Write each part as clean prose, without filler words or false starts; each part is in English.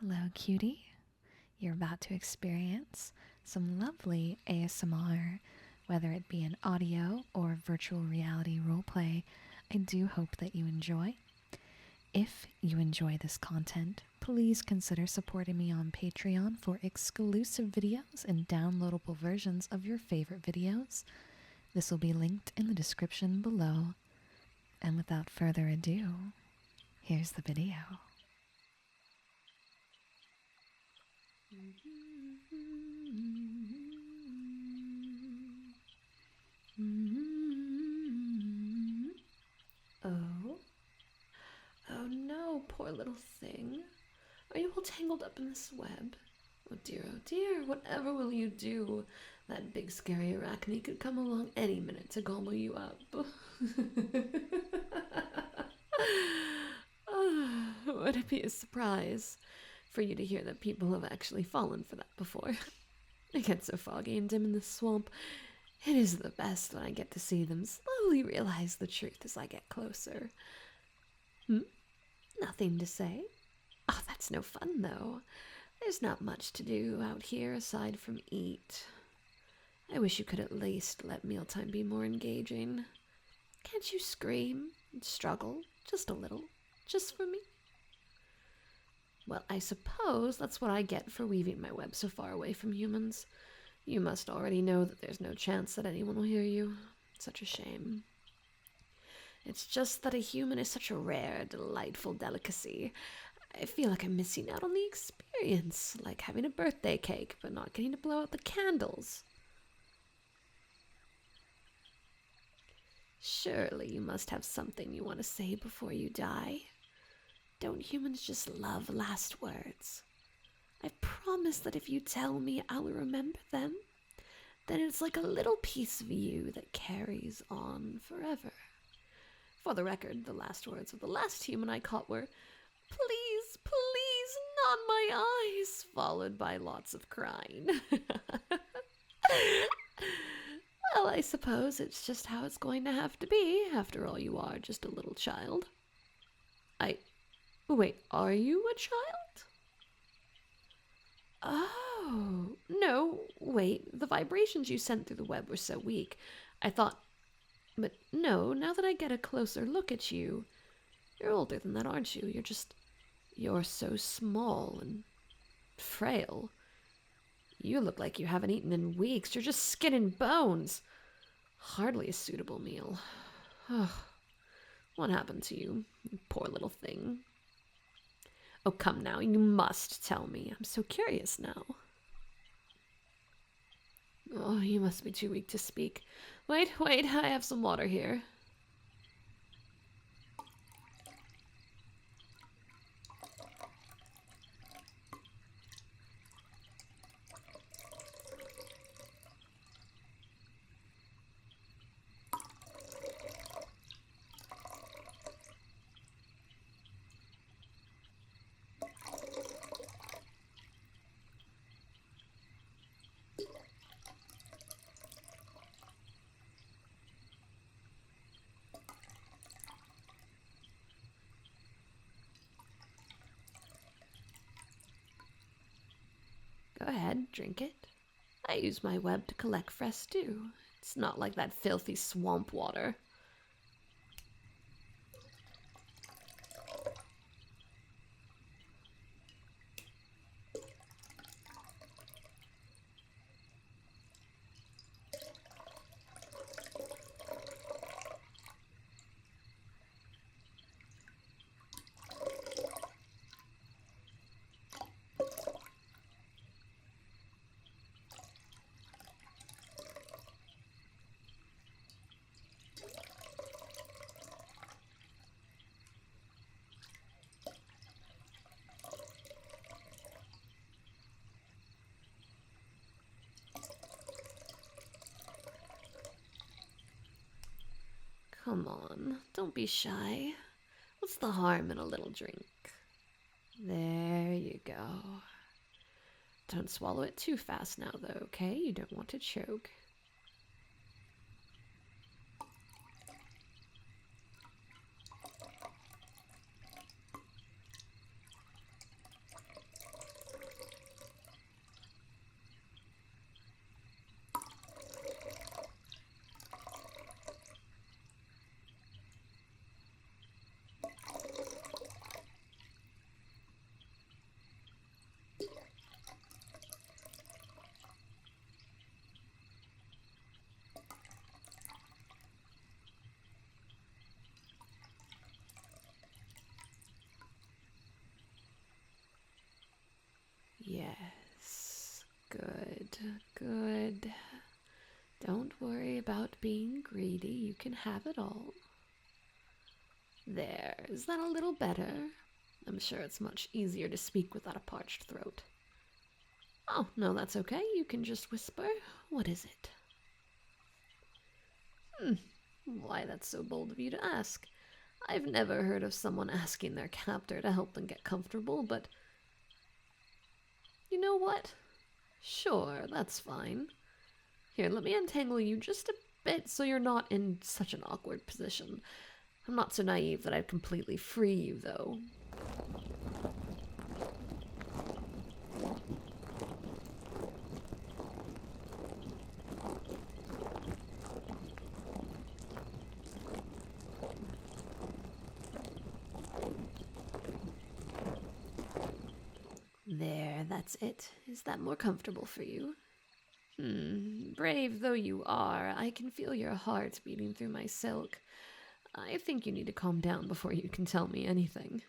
Hello, cutie. You're about to experience some lovely ASMR, whether it be an audio or virtual reality roleplay. I do hope that you enjoy. If you enjoy this content, please consider supporting me on Patreon for exclusive videos and downloadable versions of your favorite videos. This will be linked in the description below. And without further ado, here's the video. Oh no, poor little thing. Are you all tangled up in this web? Oh dear, whatever will you do? That big scary Arachne could come along any minute to gobble you up. Would it be a surprise for you to hear that people have actually fallen for that before? I get so foggy and dim in this swamp. It is the best when I get to see them slowly realize the truth as I get closer. Nothing to say? Oh, that's no fun, though. There's not much to do out here aside from eat. I wish you could at least let mealtime be more engaging. Can't you scream and struggle just a little, just for me? Well, I suppose that's what I get for weaving my web so far away from humans. You must already know that there's no chance that anyone will hear you. Such a shame. It's just that a human is such a rare, delightful delicacy. I feel like I'm missing out on the experience, like having a birthday cake, but not getting to blow out the candles. Surely you must have something you want to say before you die. Don't humans just love last words? I promise that if you tell me, I'll remember them. Then it's like a little piece of you that carries on forever. For the record, the last words of the last human I caught were, "Please, please, not my eyes," followed by lots of crying. Well, I suppose it's just how it's going to have to be. After all, you are just a little child. Wait, are you a child? Oh, no, wait, the vibrations you sent through the web were so weak. I thought, but no, now that I get a closer look at you, you're older than that, aren't you? You're so small and frail. You look like you haven't eaten in weeks. You're just skin and bones. Hardly a suitable meal. What happened to you, poor little thing? Oh, come now, you must tell me. I'm so curious now. Oh, you must be too weak to speak. Wait, I have some water here. Go ahead, drink it. I use my web to collect fresh dew. It's not like that filthy swamp water. Come on, don't be shy. What's the harm in a little drink? There you go. Don't swallow it too fast now, though, okay? You don't want to choke. Yes. Good, good. Don't worry about being greedy. You can have it all. There. Is that a little better? I'm sure it's much easier to speak without a parched throat. Oh, no, that's okay. You can just whisper. What is it? Why, that's so bold of you to ask. I've never heard of someone asking their captor to help them get comfortable, but... You know what? Sure, that's fine. Here, let me untangle you just a bit so you're not in such an awkward position. I'm not so naive that I'd completely free you, though. There, that's it. Is that more comfortable for you? Brave though you are, I can feel your heart beating through my silk. I think you need to calm down before you can tell me anything.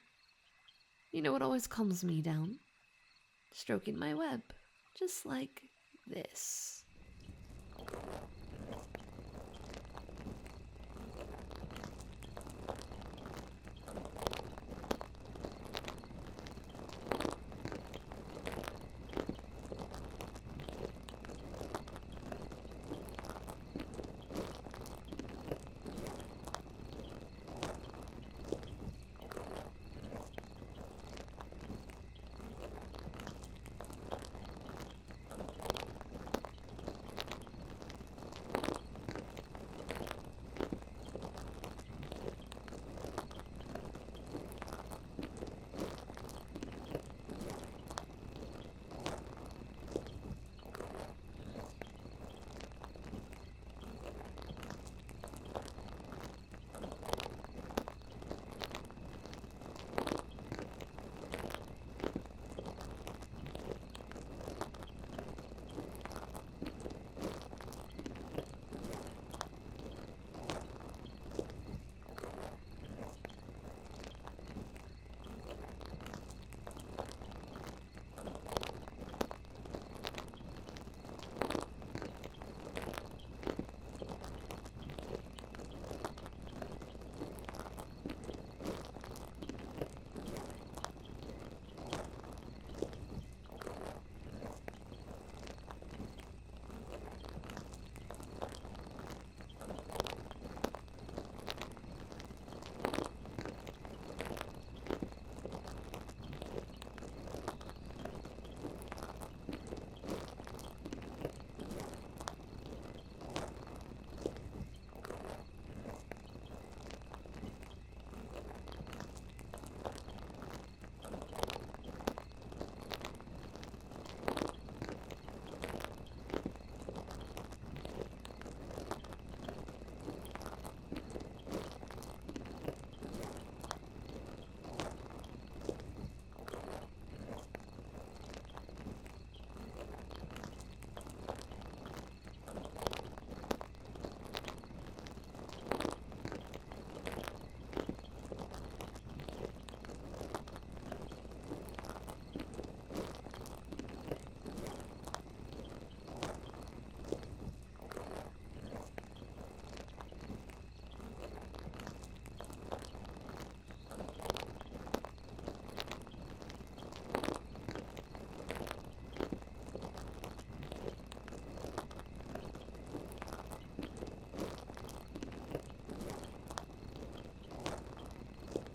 You know what always calms me down? Stroking my web, just like this.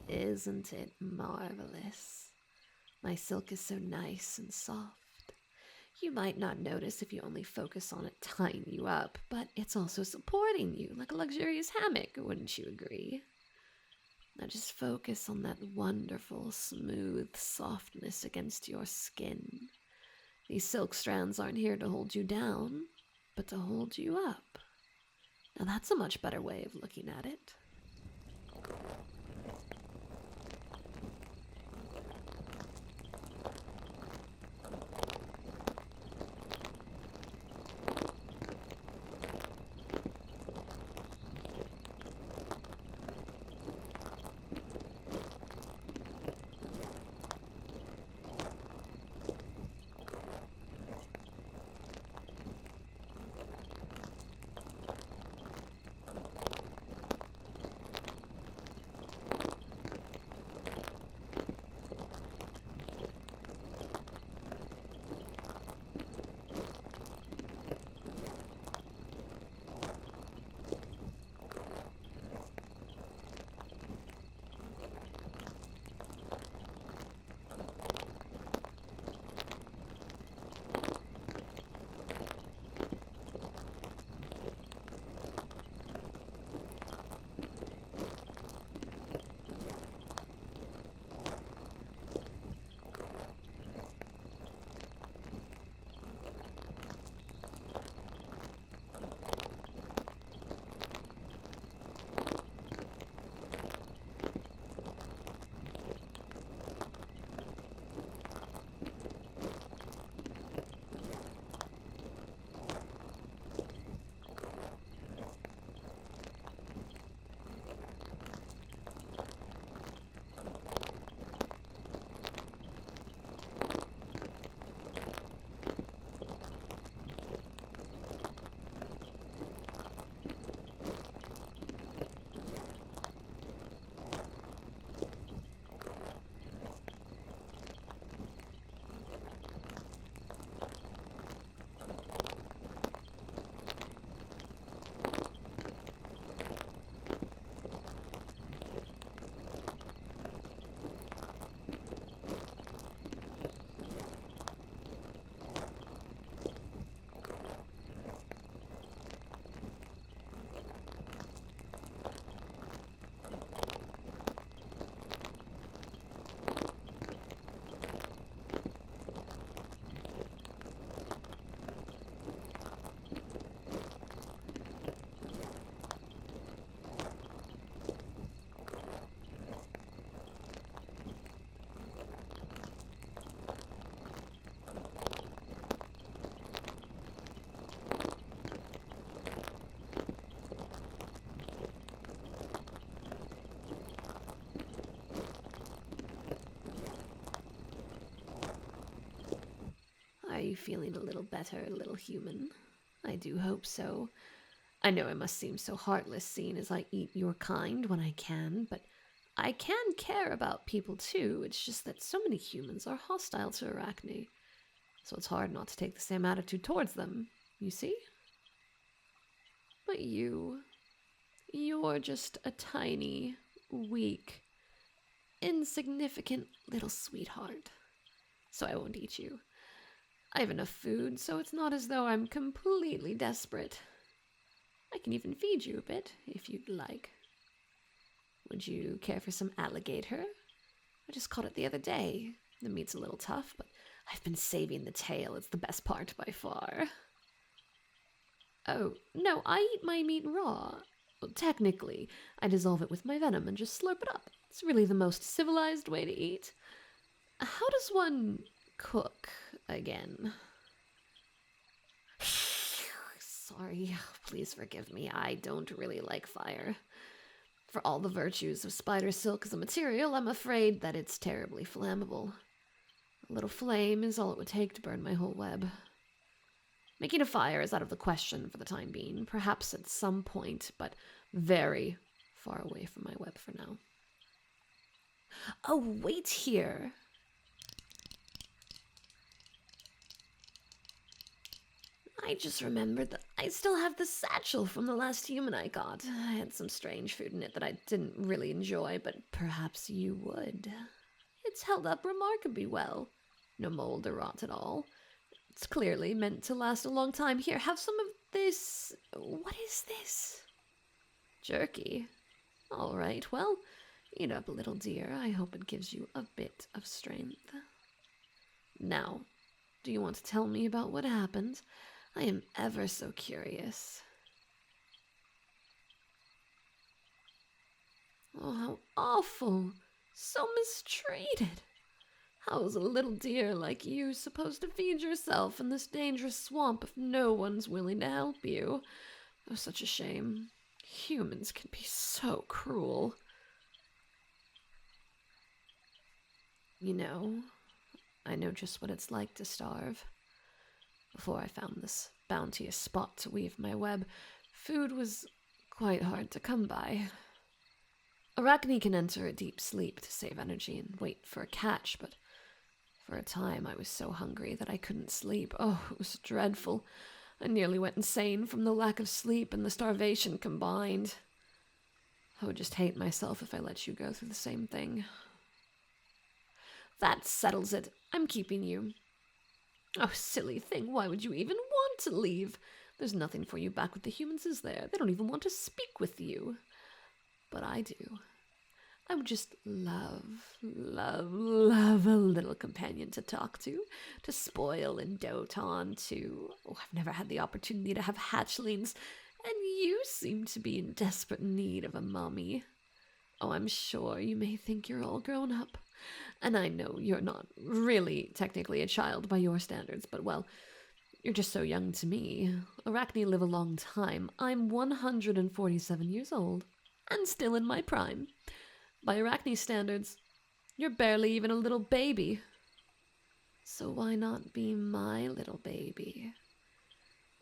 Isn't it marvelous? My silk is so nice and soft. You might not notice if you only focus on it tying you up, but it's also supporting you like a luxurious hammock, wouldn't you agree? Now just focus on that wonderful, smooth softness against your skin. These silk strands aren't here to hold you down, but to hold you up. Now that's a much better way of looking at it. you feeling a little better, little human? I do hope so. I know I must seem so heartless seeing as I eat your kind when I can, but I can care about people too. It's just that so many humans are hostile to Arachne, so it's hard not to take the same attitude towards them, you see? But you're just a tiny, weak, insignificant little sweetheart, so I won't eat you. I have enough food, so it's not as though I'm completely desperate. I can even feed you a bit, if you'd like. Would you care for some alligator? I just caught it the other day. The meat's a little tough, but I've been saving the tail. It's the best part by far. Oh, no, I eat my meat raw. Well, technically, I dissolve it with my venom and just slurp it up. It's really the most civilized way to eat. How does one cook again? Sorry, please forgive me. I don't really like fire. For all the virtues of spider silk as a material, I'm afraid that it's terribly flammable. A little flame is all it would take to burn my whole web. Making a fire is out of the question for the time being, perhaps at some point, but very far away from my web for now. Oh, wait here. I just remembered that I still have the satchel from the last human I got. I had some strange food in it that I didn't really enjoy, but perhaps you would. It's held up remarkably well. No mold or rot at all. It's clearly meant to last a long time. Here, have some of this. What is this? Jerky. All right, well, eat up, little dear. I hope it gives you a bit of strength. Now, do you want to tell me about what happened? I am ever so curious. Oh, how awful. So mistreated. How is a little deer like you supposed to feed yourself in this dangerous swamp if no one's willing to help you? Oh, such a shame. Humans can be so cruel. You know, I know just what it's like to starve. Before I found this bounteous spot to weave my web, food was quite hard to come by. Arachne can enter a deep sleep to save energy and wait for a catch, but for a time I was so hungry that I couldn't sleep. Oh, it was dreadful. I nearly went insane from the lack of sleep and the starvation combined. I would just hate myself if I let you go through the same thing. That settles it. I'm keeping you. Oh, silly thing, why would you even want to leave? There's nothing for you back with the humans, is there? They don't even want to speak with you. But I do. I would just love a little companion to talk to spoil and dote on, Oh, I've never had the opportunity to have hatchlings, and you seem to be in desperate need of a mommy. Oh, I'm sure you may think you're all grown up. And I know you're not really technically a child by your standards, but well, you're just so young to me. Arachne live a long time. I'm 147 years old, and still in my prime. By Arachne's standards, you're barely even a little baby. So why not be my little baby?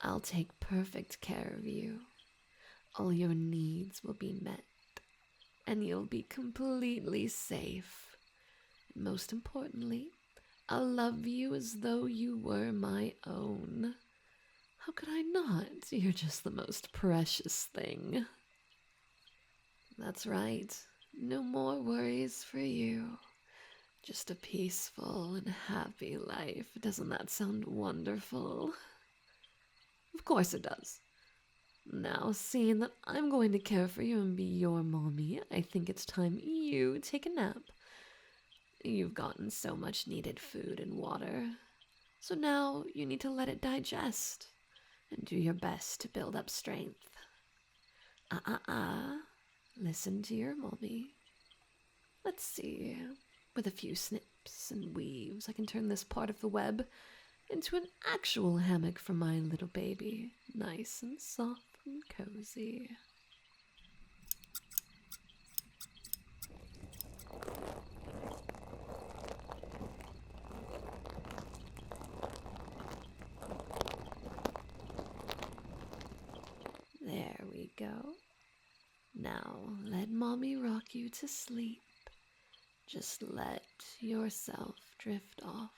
I'll take perfect care of you. All your needs will be met, and you'll be completely safe. Most importantly, I'll love you as though you were my own. How could I not? You're just the most precious thing. That's right. No more worries for you. Just a peaceful and happy life. Doesn't that sound wonderful? Of course it does. Now, seeing that I'm going to care for you and be your mommy, I think it's time you take a nap. You've gotten so much needed food and water, so now you need to let it digest and do your best to build up strength. Listen to your mommy. Let's see. With a few snips and weaves, I can turn this part of the web into an actual hammock for my little baby. Nice and soft and cozy. go. Now let Mommy rock you to sleep. Just let yourself drift off.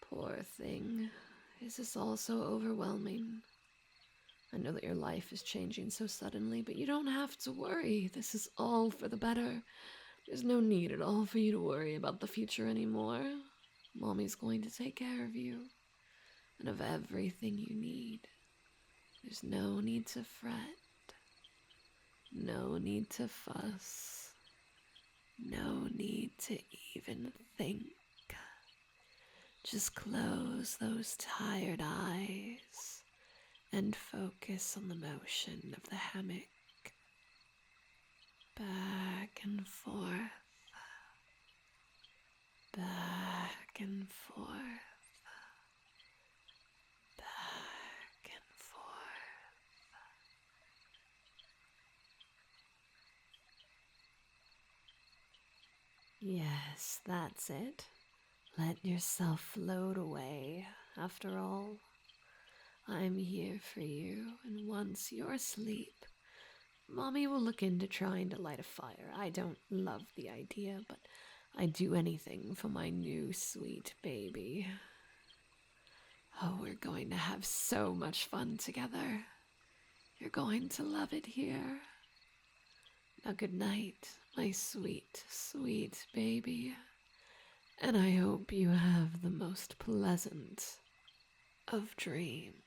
Poor thing. Is this all so overwhelming? I know that your life is changing so suddenly, but you don't have to worry. This is all for the better. There's no need at all for you to worry about the future anymore. Mommy's going to take care of you and of everything you need. There's no need to fret. No need to fuss. No need to even think. Just close those tired eyes and focus on the motion of the hammock. Back and forth. Back and forth. Back and forth. Yes, that's it. Let yourself float away. After all, I'm here for you, and once you're asleep, Mommy will look into trying to light a fire. I don't love the idea, but I'd do anything for my new sweet baby. Oh, we're going to have so much fun together. You're going to love it here. Now good night, my sweet, sweet baby. And I hope you have the most pleasant of dreams.